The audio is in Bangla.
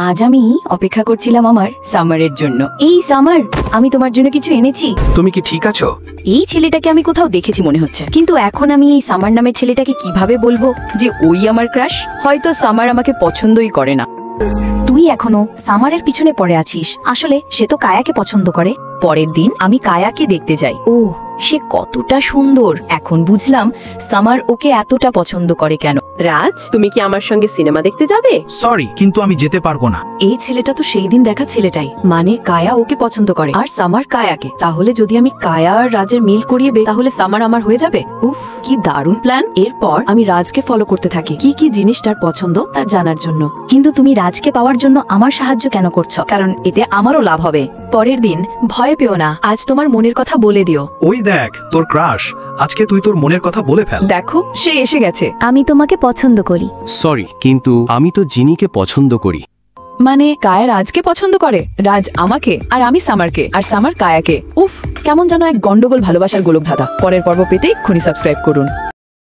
আজ আমি অপেক্ষা করছিলাম আমার সামারের জন্য। এই সামার, আমি তোমার জন্য কিছু এনেছি। তুমি কি ঠিক আছো? এই ছেলেটাকে আমি কোথাও দেখেছি মনে হচ্ছে, কিন্তু এখন আমি এই সামার নামের ছেলেটাকে কিভাবে বলবো যে ওই আমার ক্রাশ? হয়তো সামার আমাকে পছন্দই করে না। তুই এখনো সামারের পিছনে পড়ে আছিস। আসলে সে তো কায়াকে পছন্দ করে। পরের দিন আমি কায়াকে দেখতে যাই। ও, সে কতটা সুন্দর! এখন বুঝলাম সামার ওকে এতটা পছন্দ করে কেন। রাজ, তুমি কি আমার সঙ্গে সিনেমা দেখতে যাবে? সরি, কিন্তু আমি যেতে পারবো না। এই ছেলেটা তো সেই দিন দেখা ছেলেটাই, মানে কায়া ওকে পছন্দ করে আর সামার কায়াকে। তাহলে যদি আমি কায়া আর রাজের মিল করিয়ে দেই, তাহলে সামার আমার হয়ে যাবে। উফ, কি দারুণ প্ল্যান! এরপর আমি রাজকে ফলো করতে থাকি, কি কি জিনিস তার পছন্দ তার জানার জন্য। কিন্তু তুমি রাজকে পাওয়ার জন্য আমার সাহায্য কেন করছো? কারণ এতে আমারও লাভ হবে। পরের দিন, ভয় পেও না, আজ তোমার মনের কথা বলে দিও। ওই দেখ তোর ক্রাশ, আজকে তুই তোর মনের কথা বলে ফেল। দেখো, সে এসে গেছে। আমি তোমাকে পছন্দ করি। সরি, কিন্তু আমি তো জিনিকে পছন্দ করি। মানে কায়া রাজকে পছন্দ করে, রাজ আমাকে, আর আমি সামারকে, আর সামার কায়াকে। উফ, কেমন যেন এক গন্ডগোল ভালোবাসার গোলকধাঁধা। পরের পর্ব পেতে এক্ষুনি সাবস্ক্রাইব করুন।